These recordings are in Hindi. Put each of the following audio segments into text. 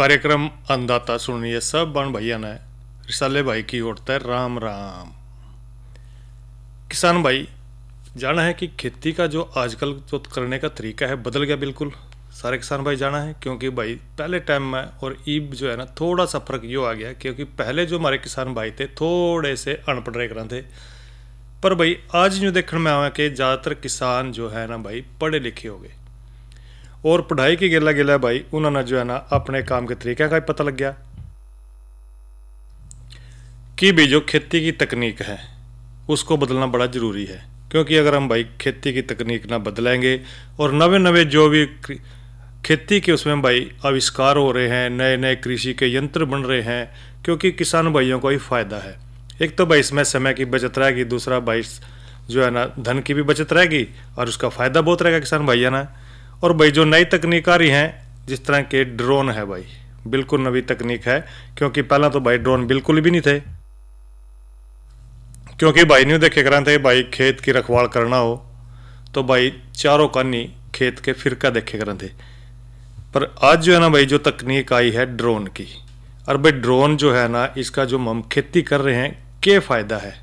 कार्यक्रम अन्नदाता सुनिए सब बन भैया ने रिसाले भाई की ओर राम राम। किसान भाई, जाना है कि खेती का जो आजकल जो करने का तरीका है बदल गया बिल्कुल। सारे किसान भाई जाना है क्योंकि भाई पहले टाइम में और ईब जो है ना थोड़ा सा फर्क यो आ गया, क्योंकि पहले जो हमारे किसान भाई थे थोड़े से अनपढ़ रहे थे, पर भाई आज जो देखने में आया कि ज़्यादातर किसान जो है ना भाई पढ़े लिखे हो गए और पढ़ाई की गिला गिला भाई उन्होंने जो है ना अपने काम के तरीके का भी पता लग गया कि भी जो खेती की तकनीक है उसको बदलना बड़ा ज़रूरी है। क्योंकि अगर हम भाई खेती की तकनीक ना बदलेंगे और नवे नवे जो भी खेती के उसमें भाई आविष्कार हो रहे हैं, नए नए कृषि के यंत्र बन रहे हैं, क्योंकि किसान भाइयों को ही फ़ायदा है। एक तो भाई इसमें समय की बचत रहेगी, दूसरा भाई जो है ना धन की भी बचत रहेगी और उसका फ़ायदा बहुत रहेगा किसान भैया ना। और भाई जो नई तकनीक आ रही हैं जिस तरह के ड्रोन है भाई, बिल्कुल नवी तकनीक है, क्योंकि पहला तो भाई ड्रोन बिल्कुल भी नहीं थे। क्योंकि भाई नहीं देखे करा थे भाई खेत की रखवाल करना हो तो भाई चारों कानी खेत के फिरका देखे करा थे, पर आज जो है ना भाई जो तकनीक आई है ड्रोन की, और भाई ड्रोन जो है ना इसका जो हम खेती कर रहे हैं क्या फ़ायदा है।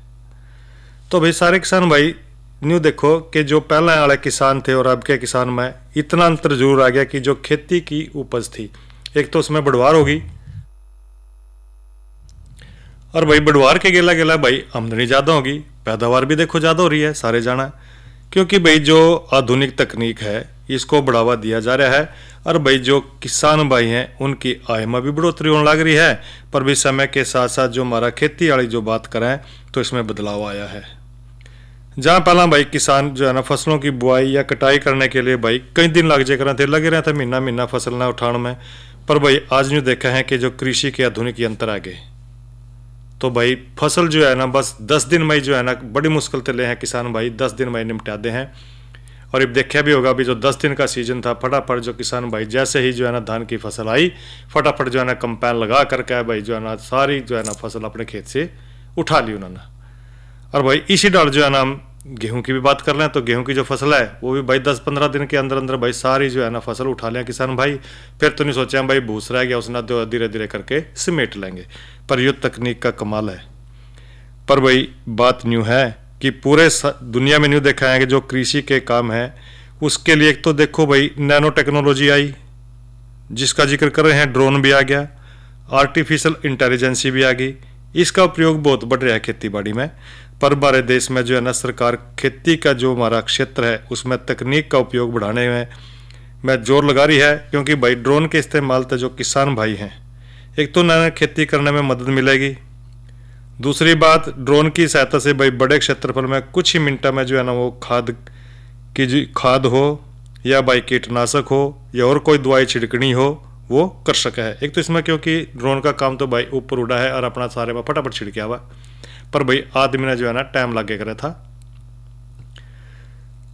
तो भाई सारे किसान भाई न्यू देखो कि जो पहले वाले किसान थे और अब के किसान में इतना अंतर जरूर आ गया कि जो खेती की उपज थी एक तो उसमें बढ़वार होगी, और भाई बढ़वार के गेला गेला भाई आमदनी ज़्यादा होगी, पैदावार भी देखो ज़्यादा हो रही है सारे जाना। क्योंकि भाई जो आधुनिक तकनीक है इसको बढ़ावा दिया जा रहा है और भाई जो किसान भाई हैं उनकी आय में भी बढ़ोतरी होने लग रही है। पर भी समय के साथ साथ जो हमारा खेती वाली जो बात करें तो इसमें बदलाव आया है। जहाँ पहला भाई किसान जो है ना फसलों की बुआई या कटाई करने के लिए भाई कई दिन लग जाए थे, लगे रहे थे महीना महीना फसल ना उठाने में, पर भाई आज जो देखा है कि जो कृषि के आधुनिक यंत्र आ गए तो भाई फसल जो है ना बस 10 दिन में जो है ना बड़ी मुश्किल से ले हैं किसान भाई 10 दिन में निपटा दे हैं। और अब देखा भी होगा अभी जो 10 दिन का सीजन था फटाफट जो किसान भाई जैसे ही जो है ना धान की फसल आई फटाफट जो है ना कंपाइन लगा करके भाई जो है ना सारी जो है ना फसल अपने खेत से उठा ली उन्होंने। और भाई इसी डाल जो है ना हम गेहूं की भी बात कर लें तो गेहूं की जो फसल है वो भी भाई 10-15 दिन के अंदर अंदर भाई सारी जो है ना फसल उठा लें किसान भाई। फिर तो नहीं सोचा भाई भूस रह गया उसने धीरे धीरे करके समेट लेंगे। पर ये तकनीक का कमाल है। पर भाई बात न्यू है कि पूरे दुनिया में न्यू देखा है कि जो कृषि के काम है उसके लिए एक तो देखो भाई नैनो टेक्नोलॉजी आई जिसका जिक्र कर रहे हैं, ड्रोन भी आ गया, आर्टिफिशियल इंटेलिजेंसी भी आ गई, इसका उपयोग बहुत बढ़ रहा है खेती बाड़ी में। पर हमारे देश में जो है ना सरकार खेती का जो हमारा क्षेत्र है उसमें तकनीक का उपयोग बढ़ाने में जोर लगा रही है। क्योंकि भाई ड्रोन के इस्तेमाल से जो किसान भाई हैं एक तो नया खेती करने में मदद मिलेगी, दूसरी बात ड्रोन की सहायता से भाई बड़े क्षेत्रफल में कुछ ही मिनटों में जो है ना वो खाद हो या भाई कीटनाशक हो या और कोई दवाई छिड़कनी हो वो कर सका है। एक तो इसमें क्योंकि ड्रोन का काम तो भाई ऊपर उड़ा है और अपना सारे में फटाफट छिड़किया हुआ, पर भाई आदमी ने जो है ना टाइम लगे करा था।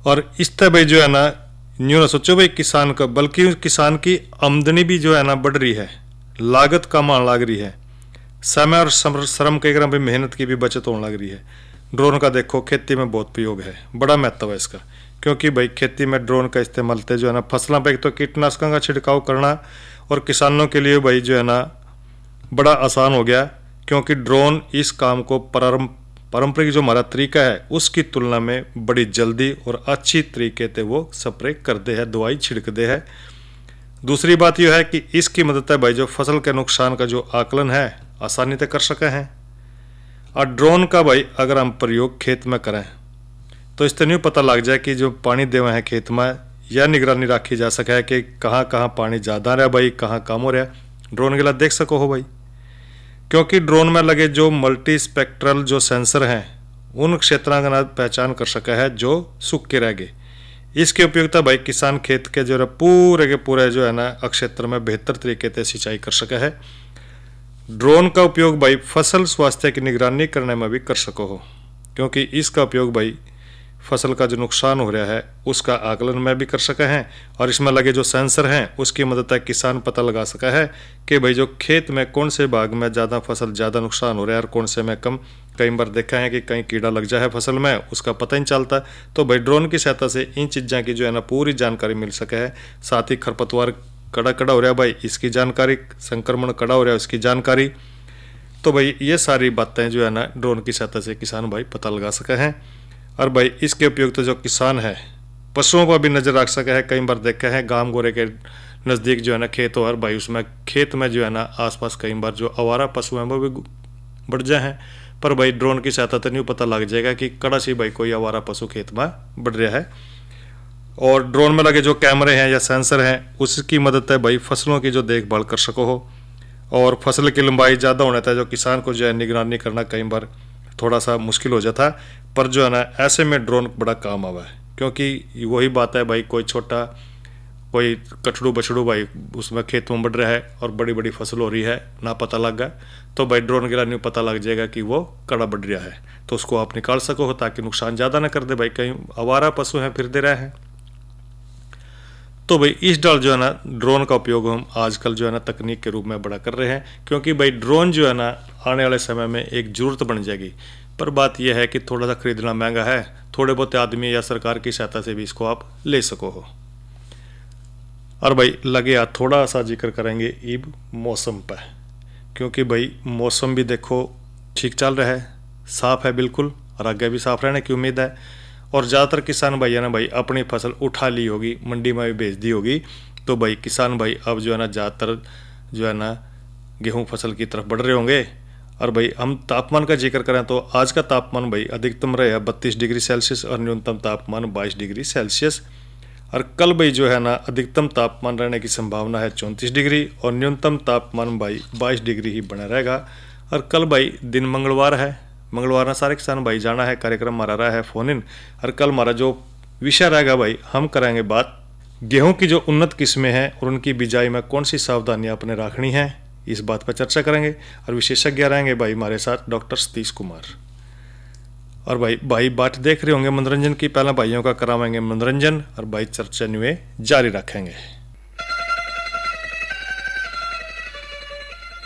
और इस तरह भाई जो है ना न्यू ना सोचो भाई किसान का, बल्कि किसान की आमदनी भी जो है ना बढ़ रही है, लागत कम आने लग रही है, समय और श्रम के भाई मेहनत की भी बचत होने लग रही है। ड्रोन का देखो खेती में बहुत उपयोग है, बड़ा महत्व है इसका। क्योंकि भाई खेती में ड्रोन का इस्तेमाल से जो है ना फसलों पर एक तो कीटनाशकों का छिड़काव करना और किसानों के लिए भाई जो है ना बड़ा आसान हो गया। क्योंकि ड्रोन इस काम को पारंपरिक जो हमारा तरीका है उसकी तुलना में बड़ी जल्दी और अच्छी तरीके से वो स्प्रे कर दे है, दवाई छिड़क दे है। दूसरी बात यह है कि इसकी मदद है भाई जो फसल के नुकसान का जो आकलन है आसानी से कर सके हैं। और ड्रोन का भाई अगर हम प्रयोग खेत में करें तो इससे नहीं पता लग जाए कि जो पानी देवे हैं खेत में या निगरानी रखी जा सके कि कहाँ कहाँ पानी ज़्यादा रहा भाई कहाँ कम हो रहा, ड्रोन के लिए देख सको हो भाई। क्योंकि ड्रोन में लगे जो मल्टी स्पेक्ट्रल जो सेंसर हैं उन क्षेत्रों का पहचान कर सका है जो सूख के रह गए। इसकी उपयोगिता भाई किसान खेत के जो पूरे के पूरे जो है ना क्षेत्र में बेहतर तरीके से सिंचाई कर सका है। ड्रोन का उपयोग भाई फसल स्वास्थ्य की निगरानी करने में भी कर सको हो, क्योंकि इसका उपयोग भाई फसल का जो नुकसान हो रहा है उसका आकलन में भी कर सका है। और इसमें लगे जो सेंसर हैं उसकी मदद से किसान पता लगा सका है कि भाई जो खेत में कौन से भाग में ज़्यादा फसल ज़्यादा नुकसान हो रहा है और कौन से में कम। कई बार देखा है कि कहीं कीड़ा लग जाए फसल में उसका पता ही नहीं चलता, तो भाई ड्रोन की सहायता से इन चीज़ों की जो है ना पूरी जानकारी मिल सके है। साथ ही खरपतवार कड़ा कड़ा हो रहा है भाई इसकी जानकारी, संक्रमण कड़ा हो रहा है उसकी जानकारी। तो भाई ये सारी बातें जो है ना ड्रोन की सहायता से किसान भाई पता लगा सके हैं। और भाई इसके उपयोग तो जो किसान है पशुओं पर भी नज़र रख सके है। कई बार देखा है गांव गोरे के नज़दीक जो है ना खेत हो और भाई उसमें खेत में जो है ना आसपास कई बार जो आवारा पशु हैं वो भी बढ़ जाए हैं, पर भाई ड्रोन की सहायता तो नहीं पता लग जाएगा कि कड़ा से भाई कोई आवारा पशु खेत में बढ़ रहा है। और ड्रोन में लगे जो कैमरे हैं या सेंसर हैं उसकी मदद से भाई फसलों की जो देखभाल कर सको हो। और फसल की लंबाई ज़्यादा होने था जो किसान को जो है निगरानी करना कई बार थोड़ा सा मुश्किल हो जाता, पर जो है ना ऐसे में ड्रोन बड़ा काम आवा है। क्योंकि वही बात है भाई कोई छोटा कोई कछड़ू बछड़ू भाई उसमें खेत में बढ़ रहा है और बड़ी बड़ी फसल हो रही है ना पता लग गया, तो भाई ड्रोन के लिए पता लग जाएगा कि वो कड़ा बढ़ रहा है, तो उसको आप निकाल सको हो ताकि नुकसान ज़्यादा ना कर दे। भाई कहीं आवारा पशु हैं फिर दे रहे हैं। तो भाई इस डाल जो है ना ड्रोन का उपयोग हम आजकल जो है ना तकनीक के रूप में बड़ा कर रहे हैं, क्योंकि भाई ड्रोन जो है ना आने वाले समय में एक ज़रूरत बन जाएगी। पर बात यह है कि थोड़ा सा खरीदना महंगा है, थोड़े बहुत आदमी या सरकार की सहायता से भी इसको आप ले सको हो। और भाई लगे हाथ थोड़ा सा जिक्र करेंगे ईब मौसम पर, क्योंकि भाई मौसम भी देखो ठीक चल रहा है, साफ़ है बिल्कुल और आगे भी साफ रहने की उम्मीद है। और ज़्यादातर किसान भाई है ना भाई अपनी फसल उठा ली होगी, मंडी में भी बेच दी होगी, तो भाई किसान भाई अब जो है ना ज़्यादातर जो है ना गेहूं फसल की तरफ बढ़ रहे होंगे। और भाई हम तापमान का जिक्र करें तो आज का तापमान भाई अधिकतम रहे 32 डिग्री सेल्सियस और न्यूनतम तापमान 22 डिग्री सेल्सियस। और कल भाई जो है ना अधिकतम तापमान रहने की संभावना है 34 डिग्री और न्यूनतम तापमान भाई 22 डिग्री ही बना रहेगा। और कल भाई दिन मंगलवार है, मंगलवार ना सारे किसान भाई जाना है, कार्यक्रम हमारा रहा है फोन इन। और कल हमारा जो विषय रहेगा भाई हम करेंगे बात गेहूं की जो उन्नत किस्में हैं और उनकी बिजाई में कौन सी सावधानियां अपने रखनी है, इस बात पर चर्चा करेंगे। और विशेषज्ञ रहेंगे भाई हमारे साथ डॉक्टर सतीश कुमार। और भाई बात देख रहे होंगे मनोरंजन की, पहला भाइयों का कराएंगे मनोरंजन और भाई चर्चा न्यूए जारी रखेंगे।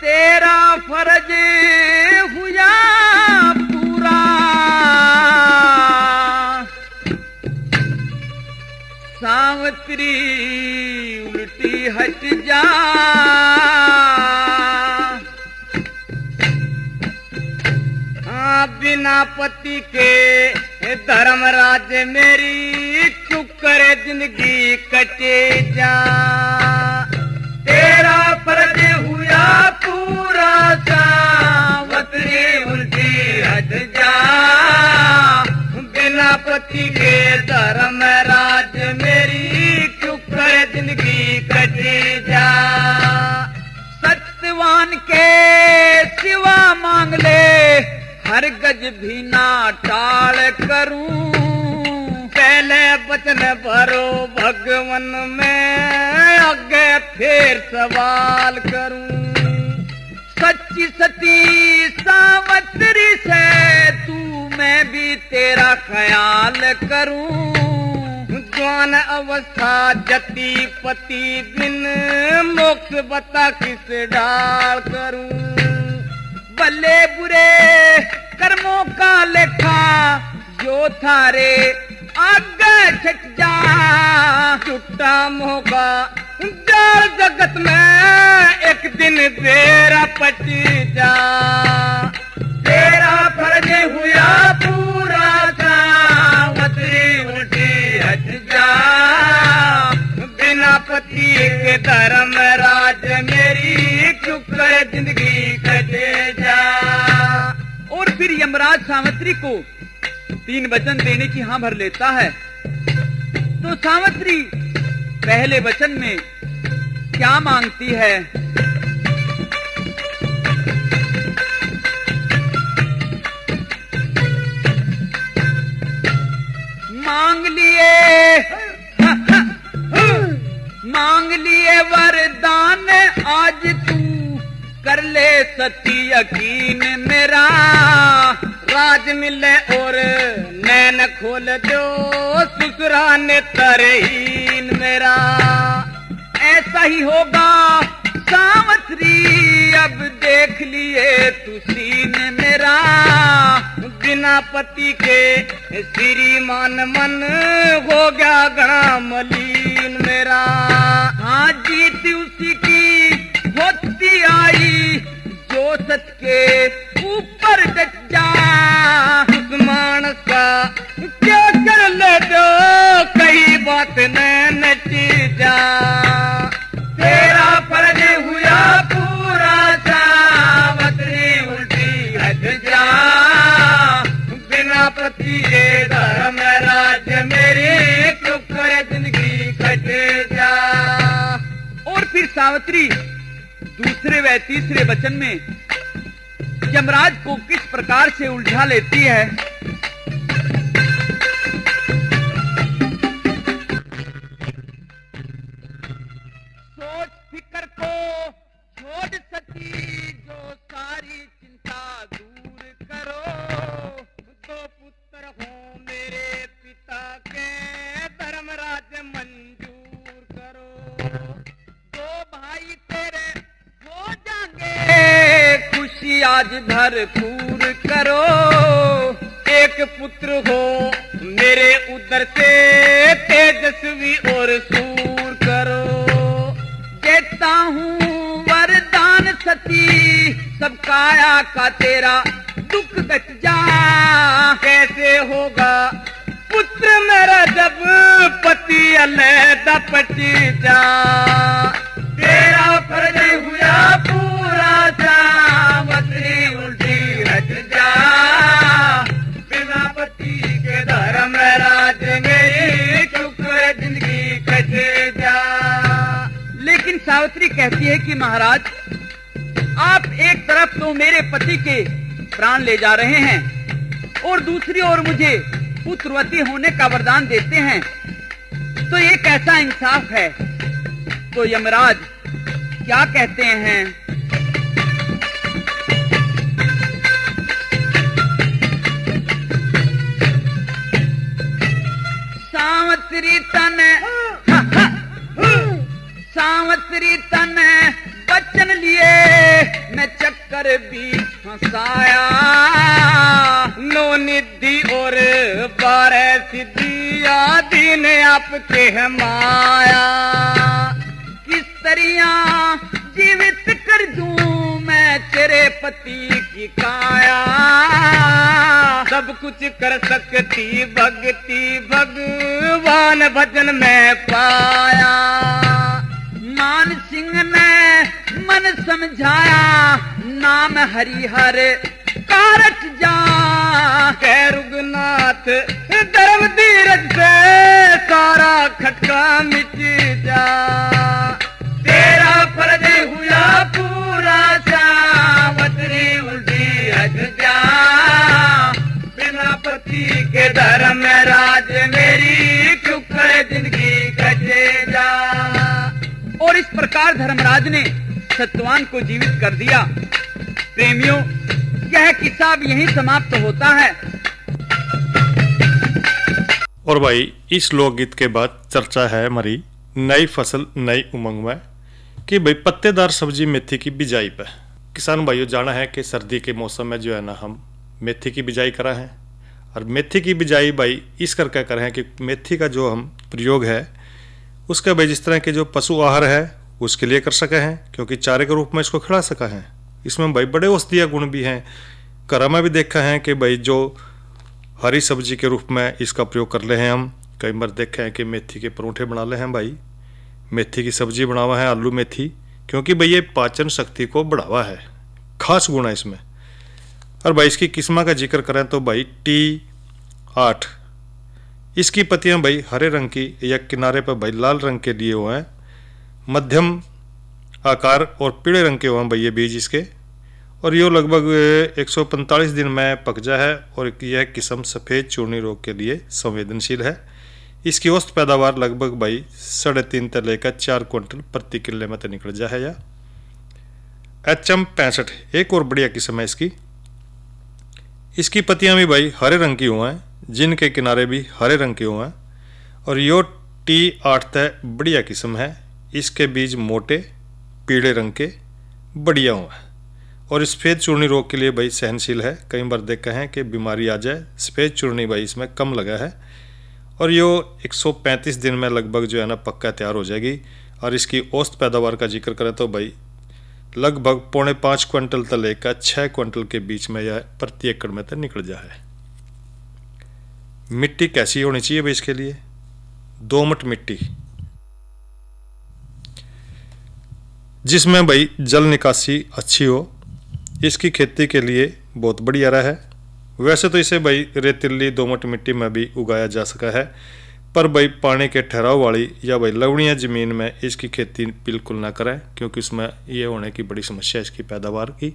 तेरा फर्ज हुआ पूरा सावत्री उल्टी हट जा, बिना पति के धर्मराज मेरी चुप करे जिंदगी कटे जा। तेरा फर्ज हुआ पूरा सावत्री उल्टी हट जा, बिना पति के धर्मराज मेरी चुप करे जिंदगी कटे जा। सत्यवान के सिवा मांग ले हर गज भी ना टाल करूं, पहले बचन भरो भगवन में आगे फिर सवाल करूं। सच्ची सती सावत्री से तू मैं भी तेरा ख्याल करूं, जवान अवस्था जति पति बिन मोक्ष बता किस डाल करूं। भले बुरे कर्मों का लेखा जो थारे आगे छट जा, छुट्टा मौका जाल जगत में एक दिन तेरा पच जा। तेरा फर्ज हुआ पूरा सावत्री उल्टी हट जा, बिना पति के धर्म राज मेरी चुप कर जिंदगी कटे जा। और फिर यमराज सावित्री को 3 वचन देने की हाँ भर लेता है। तो सावित्री पहले वचन में क्या मांगती है? मांग लिए वरदान आज तू कर ले सती यकीन मेरा, राज मिले और नैन खोल दो ससुरा ने तरहीन मेरा। ऐसा ही होगा सावित्री अब देख लिए तू सीन मेरा, बिना पति के श्रीमान मन हो गया गणा मलीन मेरा। मेरा। हाँ जीत उसी की होती आई जो सच के ऊपर डट जा। उस मानस का क्या कर ले दो कई बात न नच जा। तेरा फर्ज हुआ पूरा सावतरी उल्टी हट जा। बिना पति के धर्म राज्य मेरी क्यों करे जिंदगी कट जा। और फिर सावित्री दूसरे व तीसरे वचन में यमराज को किस प्रकार से उलझा लेती है। सोच फिकर को छोड़ सकी जो सारी चिंता दूर करो। दो पुत्र हो मेरे पिता के धर्म राज्य मंजूर करो। दो भाई तेरे हो जाएंगे खुशी आज भरपूर करो। एक पुत्र हो मेरे उधर से तेजस्वी और सूर करो। देता हूँ वरदान सती सब काया का तेरा दुख कट जा। कैसे होगा पुत्र मेरा जब पति अलहदा पट जा। तेरा फर्ज हुआ पूरा सावतरी उल्टी हट जा। बिना पति के धर्म राज मेरी चुप जिंदगी कट जा। लेकिन सावित्री कहती है कि महाराज आप एक तरफ तो मेरे पति के प्राण ले जा रहे हैं और दूसरी ओर मुझे पुत्रवती होने का वरदान देते हैं, तो ये कैसा इंसाफ है। तो यमराज क्या कहते हैं। सावत्री तन बचन लिए मैं चक्कर भी फंसाया। नो निधि और 12 सिद्धिया दिन आपके है माया। किस तरह जीवित कर दूं मैं तेरे पति की काया। सब कुछ कर सकती भक्ति भगवान भजन में पाया। मान सिंह ने मन समझाया नाम हरिहर कारट जा। रुगनाथ धर्म धीरज से सारा खटका मिट जा। तेरा फर्ज हुआ पूरा सावतरी उल्टी हट जा। बिना पति के धर्म राज मेरी क्यों करे जिंदगी कटे जा। और इस प्रकार धर्मराज ने सत्यवान को जीवित कर दिया। प्रेमियों यह किस्सा अब यहीं समाप्त होता है। और भाई इस लोकगीत के बाद चर्चा है हमारी नई फसल नई उमंग में कि भाई पत्तेदार सब्जी मेथी की बिजाई पे। किसान भाइयों जाना है कि सर्दी के मौसम में जो है ना हम मेथी की बिजाई करा है। और मेथी की बिजाई भाई इस करके कर हैं कि मेथी का जो हम प्रयोग है उसका भाई जिस तरह के जो पशु आहार है उसके लिए कर सके हैं, क्योंकि चारे के रूप में इसको खिला सका है। इसमें भाई बड़े औषधीय गुण भी हैं। करा में भी देखा है कि भाई जो हरी सब्जी के रूप में इसका प्रयोग कर ले हैं हम। कई बार देखे हैं कि मेथी के परोठे बना ले हैं भाई, मेथी की सब्जी बनावा है आलू मेथी, क्योंकि भाई ये पाचन शक्ति को बढ़ावा है, खास गुण है इसमें। और भाई इसकी किस्म का जिक्र करें तो भाई T8 इसकी पत्तियां भाई हरे रंग की या किनारे पर भाई लाल रंग के लिए हुए हैं, मध्यम आकार और पीले रंग के हुए हैं भाई ये बीज इसके। और ये लगभग 145 दिन में पक जा है। और यह किस्म सफ़ेद चूर्णी रोग के लिए संवेदनशील है। इसकी औसत पैदावार लगभग भाई 3.5 से लेकर 4 क्विंटल प्रति किले में तो निकल जा है। या HM 65 एक और बढ़िया किस्म है इसकी। इसकी पत्तियां भी भाई हरे रंग की हुआ हैं, जिनके किनारे भी हरे रंग के हुए हैं। और यो T8 तय बढ़िया किस्म है। इसके बीज मोटे पीले रंग के बढ़िया हुए हैं और सफ़ेद चूर्णी रोग के लिए भाई सहनशील है। कई बार देखा है कि बीमारी आ जाए, सफ़ेद चूर्णी भाई इसमें कम लगा है। और यो 135 दिन में लगभग जो है ना पक्का तैयार हो जाएगी। और इसकी औसत पैदावार का जिक्र करें तो भाई लगभग 4.5 क्विंटल तक लेकर 6 क्विंटल के बीच में यह प्रति एकड़ में तक निकल जाए। मिट्टी कैसी होनी चाहिए भाई इसके लिए? दोमट मिट्टी जिसमें भाई जल निकासी अच्छी हो, इसकी खेती के लिए बहुत बढ़िया रहा है। वैसे तो इसे भाई रेतीली दोमट मिट्टी में भी उगाया जा सका है, पर भाई पानी के ठहराव वाली या भाई लवणीय ज़मीन में इसकी खेती बिल्कुल ना करें, क्योंकि उसमें ये होने की बड़ी समस्या है इसकी पैदावार की।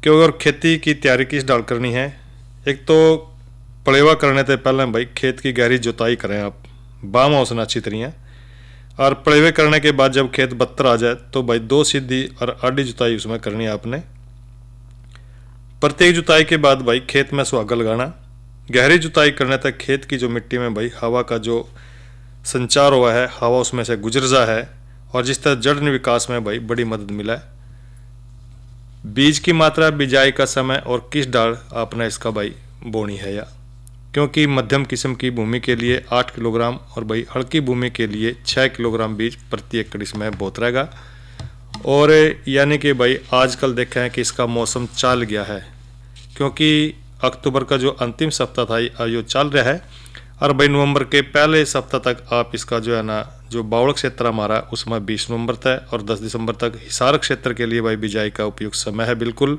क्योंकि और खेती की तैयारी किस डाल करनी है, एक तो पलेवा करने से पहले भाई खेत की गहरी जुताई करें आप, बाम उसना अच्छी तरह। और पलेवे करने के बाद जब खेत बत्तर आ जाए तो भाई 2 सीधी और आड़ी जुताई उसमें करनी है आपने। प्रत्येक जुताई के बाद भाई खेत में सुहागा लगाना। गहरी जुताई करने तक खेत की जो मिट्टी में भाई हवा का जो संचार हुआ है, हवा उसमें से गुजर जा है, और जिस तरह जड़ विकास में भाई बड़ी मदद मिला है। बीज की मात्रा, बिजाई का समय और किस डाल आपने इसका भाई बोनी है, या क्योंकि मध्यम किस्म की भूमि के लिए 8 किलोग्राम और भाई हल्की भूमि के लिए 6 किलोग्राम बीज प्रति एकड़ इसमें बहुत रहेगा। और यानी कि भाई आजकल देखा है कि इसका मौसम चल गया है, क्योंकि अक्टूबर का जो अंतिम सप्ताह था ये चल रहा है, और भाई नवंबर के पहले सप्ताह तक आप इसका जो है ना जो बावड़ क्षेत्र हमारा उसमें 20 नवंबर तक और 10 दिसंबर तक हिसार क्षेत्र के लिए भाई बिजाई का उपयुक्त समय है बिल्कुल।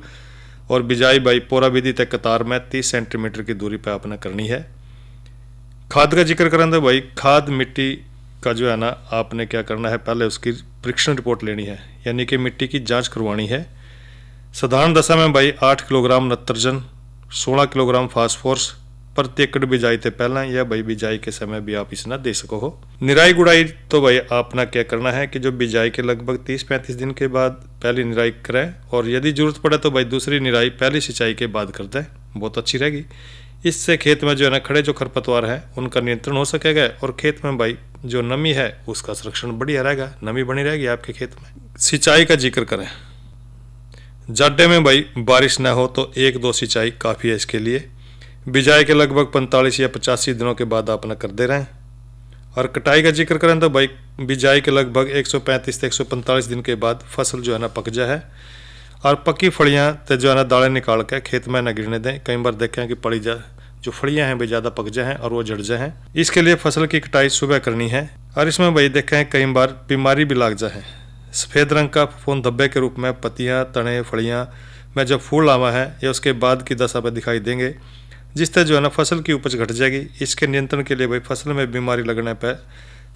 और बिजाई भाई पोरा विधि तक कतार में 30 सेंटीमीटर की दूरी पर आपने करनी है। खाद का जिक्र करें तो भाई खाद मिट्टी का जो है ना आपने क्या करना है, पहले उसकी परीक्षण रिपोर्ट लेनी है, यानी कि मिट्टी की जांच करवानी है। साधारण दशा में भाई 8 किलोग्राम नत्रजन, 16 किलोग्राम फास्फोरस प्रति एकड़ बिजाई से पहला या भाई बिजाई के समय भी आप इसना दे सको हो। निराई गुड़ाई तो भाई आपना क्या करना है कि जो बिजाई के लगभग 30-35 दिन के बाद पहली निराई करें, और यदि जरूरत पड़े तो भाई दूसरी निराई पहली सिंचाई के बाद कर दें, बहुत अच्छी रहेगी। इससे खेत में जो है ना खड़े जो खरपतवार हैं उनका नियंत्रण हो सकेगा, और खेत में भाई जो नमी है उसका संरक्षण बढ़िया रहेगा, नमी बनी रहेगी आपके खेत में। सिंचाई का जिक्र करें, जाडे में भाई बारिश न हो तो 1-2 सिंचाई काफ़ी है इसके लिए। बिजाई के लगभग 45 या 85 दिनों के बाद आप न कर दे रहे हैं। और कटाई का जिक्र करें तो भाई बिजाई के लगभग 135 से 145 दिन के बाद फसल जो है ना पक जाए, और पकी फलियां तो जो है ना दालें निकाल के खेत में न गिरने दें। कई बार देखें कि पड़ी जा जो फलियां हैं भाई ज़्यादा पक जाए हैं और वो जड़ जाए हैं। इसके लिए फसल की कटाई सुबह करनी है। और इसमें भाई देखें कई बार बीमारी भी लग जाए। सफ़ेद रंग का फफूंद धब्बे के रूप में पत्तियां, तने, फलियां में जब फूल आवा है या उसके बाद की दशा पर दिखाई देंगे, जिस तरह जो है ना फसल की उपज घट जाएगी। इसके नियंत्रण के लिए भाई फसल में बीमारी लगने पर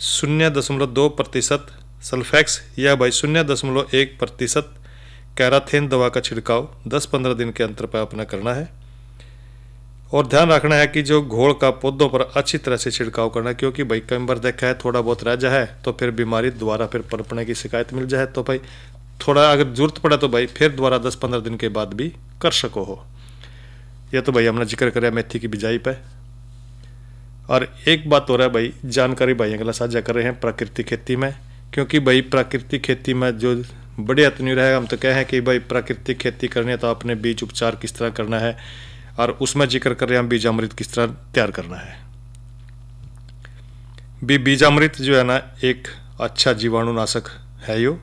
0.2% सल्फेक्स या भाई 0.1% कैराथेन दवा का छिड़काव 10-15 दिन के अंतर पर अपना करना है। और ध्यान रखना है कि जो घोल का पौधों पर अच्छी तरह से छिड़काव करना है, क्योंकि भाई कई बार देखा है थोड़ा बहुत रह जाए तो फिर बीमारी दोबारा फिर पनपने की शिकायत मिल जाए, तो भाई थोड़ा अगर जरूरत पड़े तो भाई फिर दोबारा 10-15 दिन के बाद भी कर सको हो। यह तो भाई हमने जिक्र करा मेथी की बिजाई पे। और एक बात हो रहा है भाई, जानकारी भाई अगला साझा कर रहे हैं प्राकृतिक खेती में, क्योंकि भाई प्राकृतिक खेती में जो बढ़िया तो नहीं रहेगा। हम तो कहें कि भाई प्राकृतिक खेती करनी है तो आपने बीज उपचार किस तरह करना है, और उसमें जिक्र कर रहे हैं हम बीजामृत किस तरह तैयार करना है। बीजामृत जो है ना एक अच्छा जीवाणुनाशक है यो।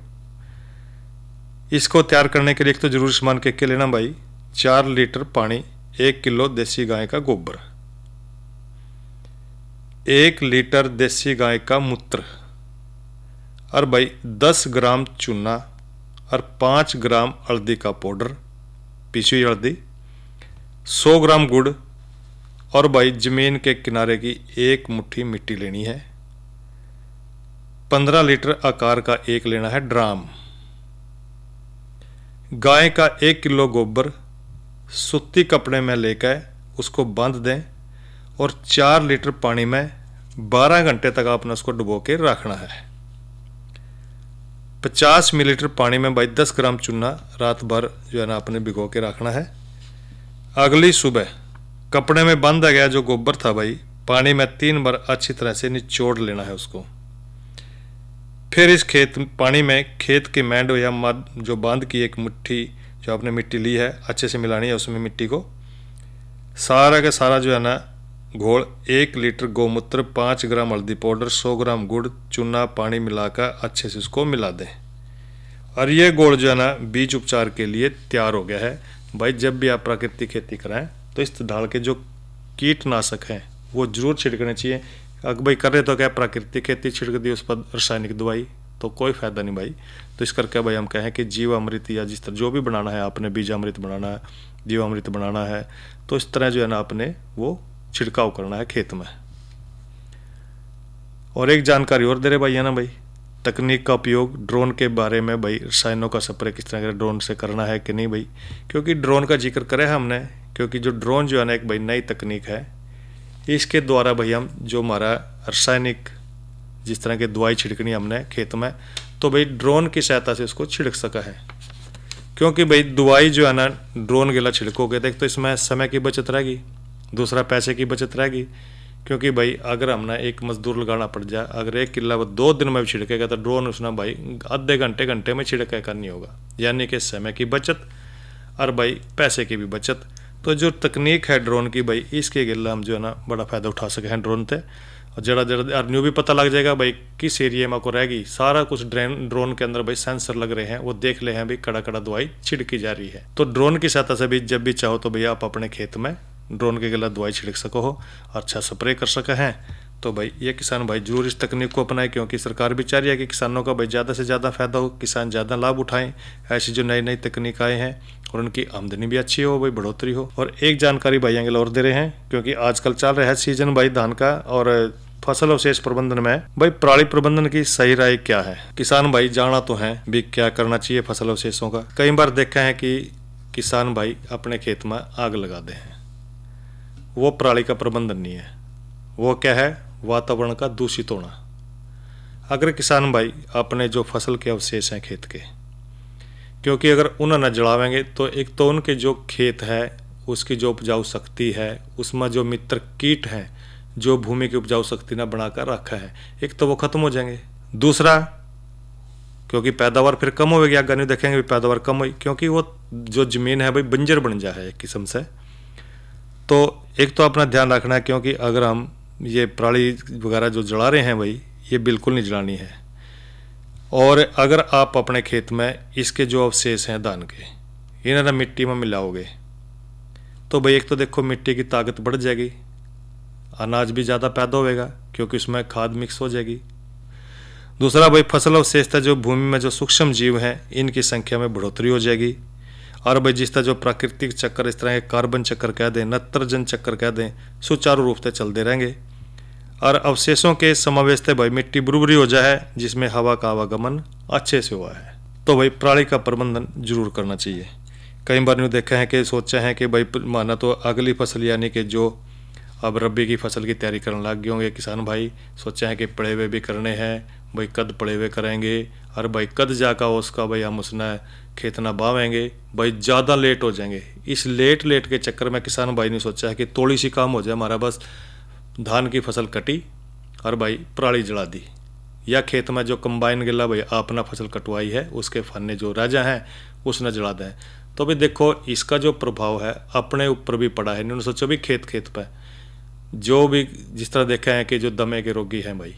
इसको तैयार करने के लिए एक तो जरूर मान के लेना भाई 4 लीटर पानी, 1 किलो देसी गाय का गोबर, 1 लीटर देसी गाय का मूत्र, और भाई 10 ग्राम चूना और 5 ग्राम हल्दी का पाउडर, पिसी हुई हल्दी, 100 ग्राम गुड़, और भाई जमीन के किनारे की 1 मुट्ठी मिट्टी लेनी है। 15 लीटर आकार का एक लेना है ड्राम। गाय का 1 किलो गोबर सूती कपड़े में लेकर उसको बांध दें, और 4 लीटर पानी में 12 घंटे तक आपने उसको डुबो के रखना है। 50 मिलीलीटर पानी में भाई 10 ग्राम चूना रात भर जो है ना आपने भिगो के रखना है। अगली सुबह कपड़े में बांधा गया जो गोबर था भाई पानी में 3 बार अच्छी तरह से निचोड़ लेना है उसको। फिर इस पानी में खेत की मैंड या जो बांध की 1 मुट्ठी जो आपने मिट्टी ली है अच्छे से मिलानी है। उसमें मिट्टी को सारा का सारा जो है ना घोल 1 लीटर गौमूत्र, 5 ग्राम हल्दी पाउडर, 100 ग्राम गुड़, चूना, पानी मिलाकर अच्छे से इसको मिला दें। और ये घोल जो है ना बीज उपचार के लिए तैयार हो गया है। भाई जब भी आप प्राकृतिक खेती कराएं तो इस ढाल के जो कीटनाशक हैं वो जरूर छिड़कने चाहिए। अगर भाई कर रहे तो क्या प्राकृतिक खेती छिड़क दी उस पर रासायनिक दवाई, तो कोई फायदा नहीं भाई। तो इस करके भाई हम कहें कि जीवामृत या जिस तरह जो भी बनाना है आपने, बीजामृत बनाना है, जीवामृत बनाना है, तो इस तरह जो है ना आपने वो छिड़काव करना है खेत में। और एक जानकारी और दे रहे भाई है ना भाई, तकनीक का उपयोग ड्रोन के बारे में भाई, रसायनों का स्प्रे किस तरह का ड्रोन से करना है कि नहीं भाई, क्योंकि ड्रोन का जिक्र करें हमने, क्योंकि जो ड्रोन जो है ना एक भाई नई तकनीक है, इसके द्वारा भाई हम जो हमारा रासायनिक जिस तरह की दवाई छिड़कनी हमने खेत में, तो भाई ड्रोन की सहायता से उसको छिड़क सका है। क्योंकि भाई दवाई जो है ना ड्रोन गेला छिड़कोगे देख तो इसमें समय की बचत रहेगी, दूसरा पैसे की बचत रहेगी। क्योंकि भाई अगर हमने एक मजदूर लगाना पड़ जाए, अगर 1 किला वो 2 दिन में भी छिड़केगा तो ड्रोन उसने भाई आधे घंटे में छिड़के करनी होगा, यानी कि समय की बचत और भाई पैसे की भी बचत। तो जो तकनीक है ड्रोन की भाई, इसके गिला हम जो है ना बड़ा फायदा उठा सके हैं ड्रोन से। और जरा जरा न्यू भी पता लग जाएगा भाई किस एरिया में को रहेगी, सारा कुछ ड्रोन के अंदर भाई सेंसर लग रहे हैं, वो देख ले हैं भाई कड़ा कड़ा दवाई छिड़की जा रही है। तो ड्रोन की सहायता से भी जब भी चाहो तो भैया आप अपने खेत में ड्रोन के गला दवाई छिड़क सको हो, अच्छा स्प्रे कर सके हैं। तो भाई ये किसान भाई जरूर इस तकनीक को अपनाएं, क्योंकि सरकार भी चाह रही है कि किसानों का भाई ज़्यादा से ज़्यादा फायदा हो, किसान ज़्यादा लाभ उठाएं। ऐसी जो नई नई तकनीक आए हैं और उनकी आमदनी भी अच्छी हो भाई, बढ़ोतरी हो। और एक जानकारी भाई आगे और दे रहे हैं, क्योंकि आजकल चल रहा है सीजन भाई धान का, और फसल अवशेष प्रबंधन में भाई पराली प्रबंधन की सही राय क्या है। किसान भाई जाना तो है भी क्या करना चाहिए फसल अवशेषों का। कई बार देखा है कि किसान भाई अपने खेत में आग लगाते हैं, वो पराली का प्रबंधन नहीं है, वो क्या है वातावरण का दूषित होना। अगर किसान भाई अपने जो फसल के अवशेष हैं खेत के, क्योंकि अगर उन्हें न जलावेंगे तो एक तो उनके जो खेत है उसकी जो उपजाऊ शक्ति है, उसमें जो मित्र कीट हैं जो भूमि की उपजाऊ शक्ति ने बनाकर रखा है, एक तो वो खत्म हो जाएंगे। दूसरा क्योंकि पैदावार फिर कम होगी, अगर नहीं देखेंगे पैदावार कम हुई, क्योंकि वो जो जमीन है भाई बंजर बन जाए एक किस्म से। तो एक तो अपना ध्यान रखना है, क्योंकि अगर हम ये पराली वगैरह जो जला रहे हैं भाई, ये बिल्कुल नहीं जलानी है। और अगर आप अपने खेत में इसके जो अवशेष हैं धान के, इन्हें मिट्टी में मिलाओगे तो भाई एक तो देखो मिट्टी की ताकत बढ़ जाएगी, अनाज भी ज़्यादा पैदा होएगा क्योंकि उसमें खाद मिक्स हो जाएगी। दूसरा भाई फसल अवशेषता जो भूमि में जो सूक्ष्म जीव हैं इनकी संख्या में बढ़ोतरी हो जाएगी। और भाई जिस तरह जो प्राकृतिक चक्कर, इस तरह के कार्बन चक्कर कह दें, नत्रजन चक्कर कह दें, सुचारू रूप से चलते रहेंगे। और अवशेषों के समावेश से भाई मिट्टी बुरबुरी हो जाए, जिसमें हवा का आवागमन अच्छे से हुआ है। तो भाई पराली का प्रबंधन जरूर करना चाहिए। कई बार यूँ देखा है कि सोचा है कि भाई माना तो अगली फसल यानी कि जो अब रबी की फसल की तैयारी करने लग गए होंगे किसान भाई, सोचा है कि पड़े हुए भी करने हैं भाई, कद पड़े हुए करेंगे और भाई कद जाकर उसका भाई हम उसने खेत ना बावेंगे भाई, ज़्यादा लेट हो जाएंगे। इस लेट के चक्कर में किसान भाई ने सोचा है कि थोड़ी सी काम हो जाए हमारा, बस धान की फसल कटी और भाई पराली जला दी, या खेत में जो कंबाइन गिला भाई अपना फसल कटवाई है उसके फन्ने जो राजा हैं उसने जला दें। तो भाई देखो इसका जो प्रभाव है अपने ऊपर भी पड़ा है। इन्होंने सोचो भी खेत पे जो भी जिस तरह देखा है कि जो दमे के रोगी हैं भाई,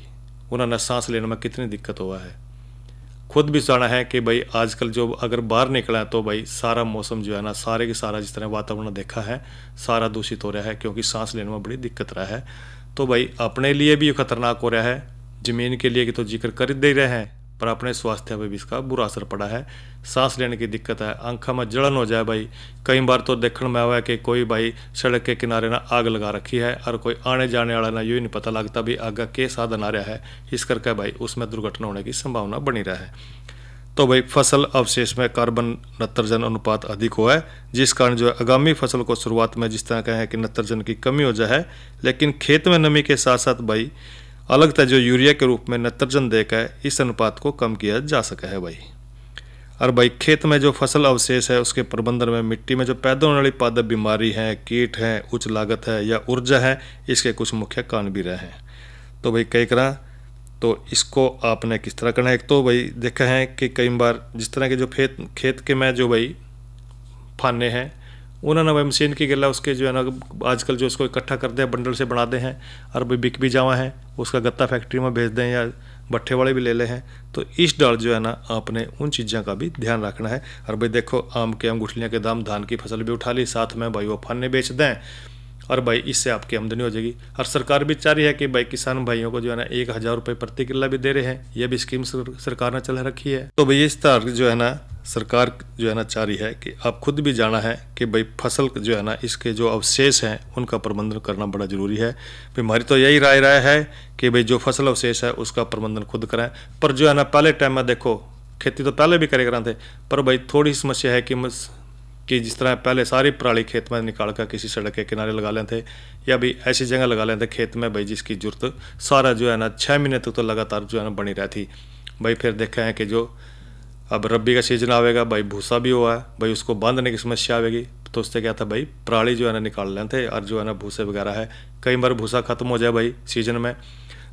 उन्होंने सांस लेने में कितनी दिक्कत हुआ है। खुद भी जाना है कि भाई आजकल जो अगर बाहर निकला है तो भाई सारा मौसम जो है ना, सारे के सारा जिस तरह वातावरण देखा है सारा दूषित हो रहा है, क्योंकि सांस लेने में बड़ी दिक्कत रहा है। तो भाई अपने लिए भी खतरनाक हो रहा है, ज़मीन के लिए कि तो जिक्र कर दे रहे हैं, पर अपने स्वास्थ्य पर भी इसका बुरा असर पड़ा है। सांस लेने की दिक्कत है, आंखों में जलन हो जाए भाई। कई बार तो देखने में आया है कि कोई भाई सड़क के किनारे ना आग लगा रखी है और कोई आने जाने वाला ना यूँ नहीं पता लगता भी आगे के साधन आ रहा है, इस करके भाई उसमें दुर्घटना होने की संभावना बनी रहा है। तो भाई फसल अवशेष में कार्बन नत्रजन अनुपात अधिक हुआ है, जिस कारण जो है आगामी फसल को शुरुआत में जिस तरह कहें कि नत्रजन की कमी हो जाए, लेकिन खेत में नमी के साथ साथ भाई अलग जो यूरिया के रूप में नत्रजन देकर इस अनुपात को कम किया जा सका है भाई। और भाई खेत में जो फसल अवशेष है उसके प्रबंधन में मिट्टी में जो पैदा होने वाली पादप बीमारी हैं, कीट हैं, उच्च लागत है या ऊर्जा है, इसके कुछ मुख्य कारण भी रहे हैं। तो भाई कई तरह तो इसको आपने किस तरह करना है। एक तो भाई देखा है कि कई बार जिस तरह के जो खेत के में जो भाई फाने हैं उन्होंने भाई मशीन की गला उसके जो है ना आजकल जो इसको इकट्ठा कर दे बंडल से बना दे हैं और भाई बिक भी जावा है, उसका गत्ता फैक्ट्री में भेज दें या भट्ठे वाले भी ले ले हैं। तो इस डाल जो है ना आपने उन चीज़ों का भी ध्यान रखना है। और भाई देखो आम के आम गुठलियाँ के दाम, धान की फसल भी उठा ली, साथ में भाई वो फन्ने बेच दें और भाई इससे आपकी आमदनी हो जाएगी। और सरकार भी चाह रही है कि भाई किसान भाइयों को जो है ना 1000 रुपये प्रति किल्ला भी दे रहे हैं, यह भी स्कीम सरकार ने चला रखी है। तो भाई इस तरह जो है ना सरकार जो है ना चाह रही है कि आप खुद भी जाना है कि भाई फसल जो है ना इसके जो अवशेष हैं उनका प्रबंधन करना बड़ा ज़रूरी है। भाई हमारी तो यही राय है कि भाई जो फसल अवशेष है उसका प्रबंधन खुद करें। पर जो है ना पहले टाइम में देखो खेती तो पहले भी करे करा थे, पर भाई थोड़ी समस्या है कि जिस तरह पहले सारी पराली खेत में निकाल कर किसी सड़क के किनारे लगा लेते थे या भी ऐसी जगह लगा लेते खेत में भाई जिसकी जरूरत सारा जो है ना 6 महीने तक तो लगातार जो है ना बनी रहती। भाई फिर देखा है कि जो अब रब्बी का सीजन आवेगा भाई भूसा भी हुआ है, भाई उसको बांधने की समस्या आवेगी। तो उससे क्या था भाई पराली जो है ना निकाल लेते और जो है ना भूसे वगैरह है, कई बार भूसा खत्म हो जाए भाई सीजन में,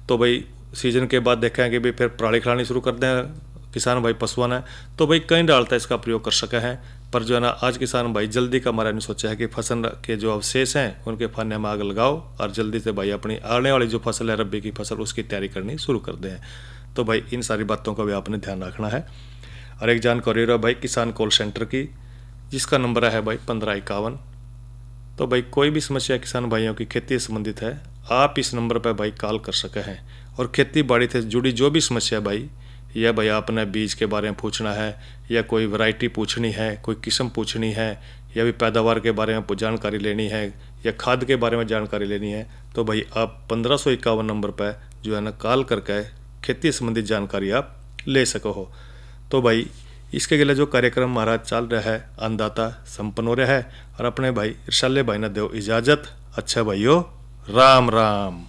तो भाई सीजन के बाद देखा है कि भाई फिर पराली खिलानी शुरू कर दें किसान भाई पशुओं ने, तो भाई कहीं डालता इसका प्रयोग कर सके हैं। पर जो है ना आज किसान भाई जल्दी का हमारा नहीं सोचा है कि फसल के जो अवशेष हैं उनके फन्ने में आग लगाओ और जल्दी से भाई अपनी आने वाली जो फसल है रब्बी की फसल उसकी तैयारी करनी शुरू कर दें। तो भाई इन सारी बातों का भी आपने ध्यान रखना है। और एक जानकारी रहा भाई किसान कॉल सेंटर की, जिसका नंबर है भाई 1551। तो भाई कोई भी समस्या किसान भाइयों की खेती से संबंधित है आप इस नंबर पर भाई कॉल कर सके हैं। और खेती बाड़ी से जुड़ी जो भी समस्या भाई, या भाई आपने बीज के बारे में पूछना है या कोई वैरायटी पूछनी है, कोई किस्म पूछनी है, या भी पैदावार के बारे में जानकारी लेनी है या खाद के बारे में जानकारी लेनी है, तो भाई आप 1551 नंबर पर जो है ना कॉल करके खेती संबंधित जानकारी आप ले सको हो। तो भाई इसके लिए जो कार्यक्रम हमारा चल रहा है अन्नदाता संपन्न हो रहा है। और अपने भाई इरशाले भाई ने दो इजाज़त। अच्छा भाइयों, राम राम।